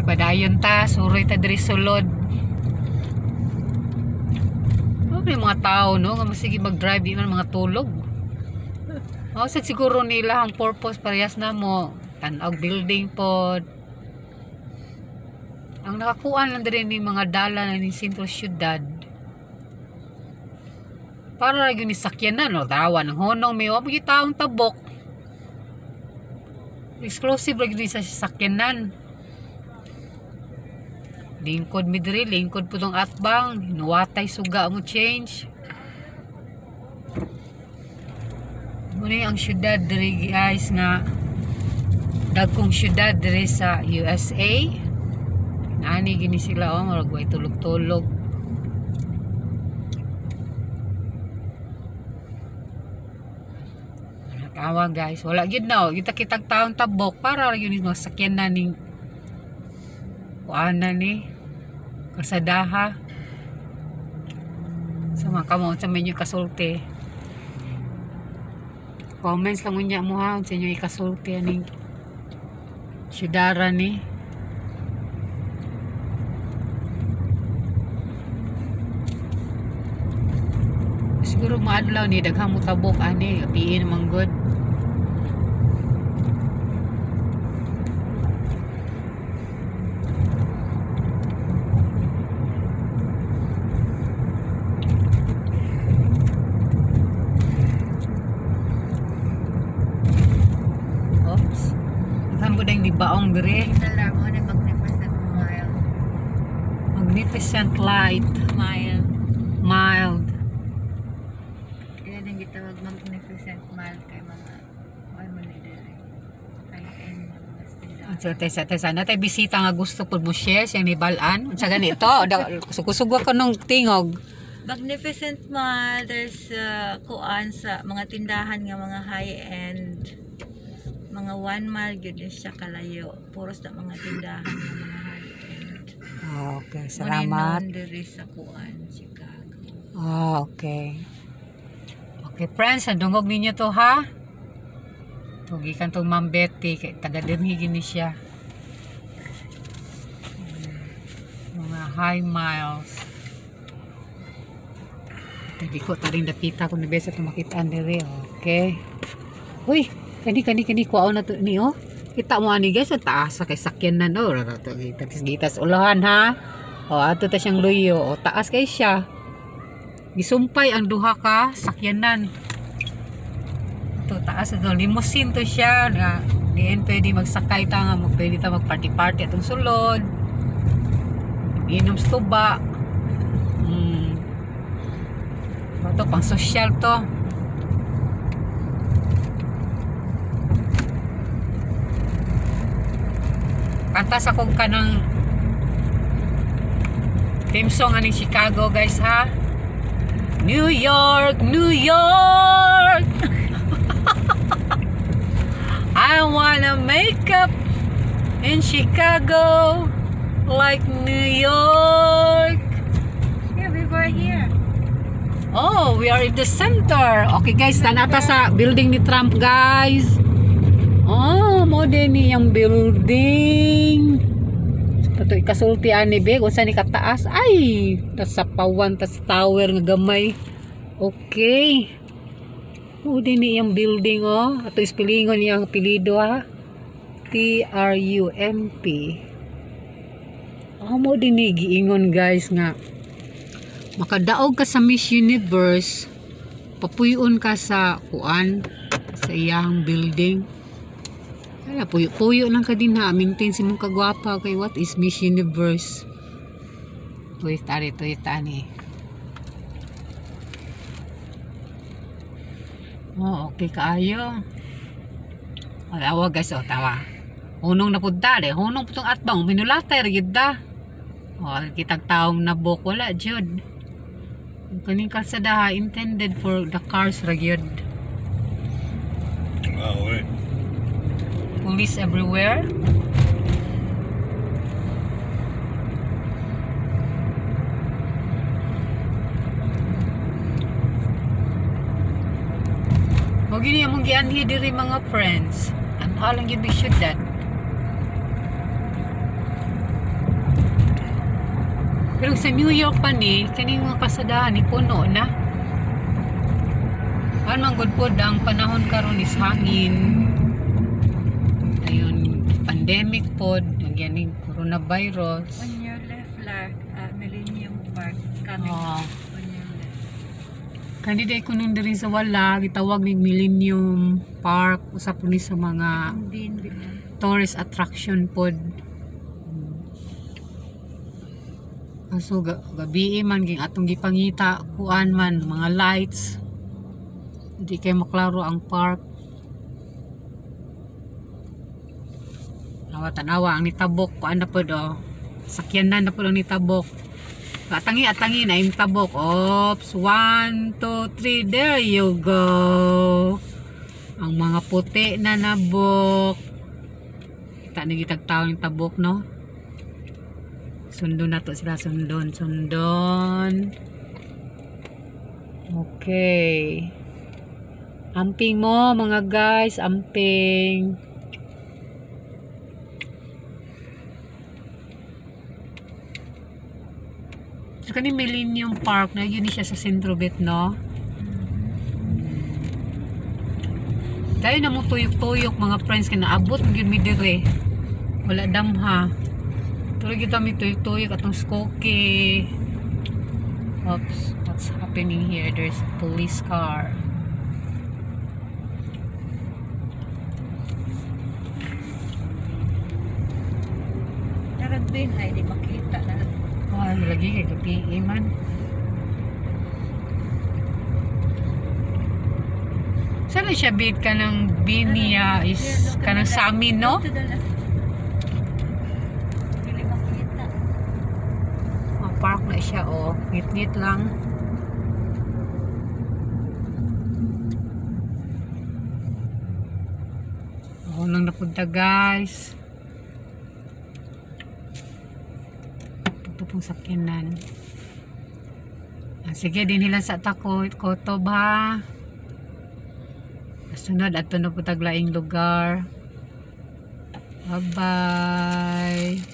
Oy, padayon ta, suroy ta diri sulod. May mga tao no, nga masige mag-drive di man mga tulog. Sa siguro nila ang purpose parehas na mo tan-og building pod. Ang nakakuan lang diri ni mga dala na ni sentro syudad. Para ra gyud ni sakyanan no, dawan ng honong may wa taong tabok. Exclusive ra gyud sa sakyanan. Lingkod mi diri, lingkod po tong atbang, hinuwatay suga mo change. Muna ang syudad diri guys nga dagkong syudad diri sa USA. Nani gini sila murag way tulog-tulog. Tawa guys, wala gyud na kita taong tabok para yun mga sakyanan ning kuana ni kasadaha sa mga kamon sa menyo kasulti. Comments lang unya mo ha sa inyo ikasulti aning syudara ni. Siguro maadlaw ni daghang mo tabok ani piin man good. Baong diri. Magnificent light. Mild. Kaya din gitawag magnificent mild kay mga Tesa na tay bisita nga gusto pud mo share siyang nibalan. Unsa ganito? Sugo-sugo ko nung tingog. Magnificent mild, there's kuan sa mga tindahan nga mga high-end. Mga 1 mile yun siya kalayo. Puros na mga tindahan ng mga high-end. Okay, salamat. Diri sa kuan, Chicago. Okay. Okay, friends, dungog ninyo to ha. Tugi kan tong Ma'am Betty, kay taga-dirmi gini siya. Mga high miles. Tadi ko taring nakita ko ni Besa tumakitaan diri. Okay. Uy, kani kuaon na to ni oh. Kita mo ani guys sa taas sa kay sakyanan oh. Gitas ulahan ha. Ato ta siyang luyo. Taas kay siya. Gisumpay ang duha ka sakyanan. Ito taas ito limousine to siya nga diin pwede magsakay ta nga pwede ta mag-party atong sulod. Inom sa tuba. Ito pang social to. Kanta sa kong kanang theme song aning Chicago guys ha. New York, New York. I wanna make up in Chicago like New York. Yeah, we were here. Oh, we are in the center. Okay guys, tanata sa building ni Trump guys. Oh, mo din yung building. Pato ikasulti ani be, kung saan ni kataas. Ay, tas sa pawan, tas tower nga gamay. Okay. Mo din yung building oh. Ato ispelingon niyang apelido ha. Trump. Oh, mo din ni giingon guys nga. Makadaog ka sa Miss Universe, papuyon ka sa kuan sa iyang building. Kaya puyo lang ka din ha. Maintain si mong kagwapa kay what is Miss Universe. Uy, tari to itani. Oh, okay kaayo. Awa guys, oh, tawa. Hunong na punta de. Hunong putong atbang. Minulatay, rigid da. Oh, kitang taong nabok. Wala, Jud. Kaning kalsada intended for the cars ragyod. Wow, wait. Police everywhere. Mo gini among gianhi diri mga friends. An alang gyud syudad. Pero sa New York pa ni, kaning mga kasadahan ni puno na. Ano man good pod ang panahon karon is hangin. Ayun, pandemic pod, nagyan ning coronavirus. On your left, Millennium Park coming Oh. on your left. Kandiday ko nung diri sa wala, gitawag ning Millennium Park, usa po ni sa mga Ang din tourist attraction pod. Kaso gabi man ging atong gipangita kuan man mga lights. Hindi kay maklaro ang park. Tanawa ang nitabok kuan na pod oh. Sakyanan na pod ang nitabok. Atangi na yung tabok. Oops, 1, 2, 3, there you go. Ang mga puti na nabok. Kita na gitagtao yung tabok, no? Sundon na to sila, sundon. Okay. Amping mo, mga guys, amping. So, kani Millennium Park na yun siya sa Centro Bet, no? Dahil na mo tuyok-tuyok mga friends kaya naabot yun mi dire. Wala damha. Tuloy kita mi tuyok-tuyok atong skoke. Oops, what's happening here? There's a police car. Tarad din ay di makita na. Ay, lagi kay gabi man. Sana siya bit ka ng Binia is ka ng Samin, no? Dili makita. Park na siya, oh. Ngit-ngit lang. Oh, nang napunta, guys. Ito pong sakyanan. Sige, din nila sa takot. Kotob, ha? Sunod, ato na po taglaing lugar. Bye-bye.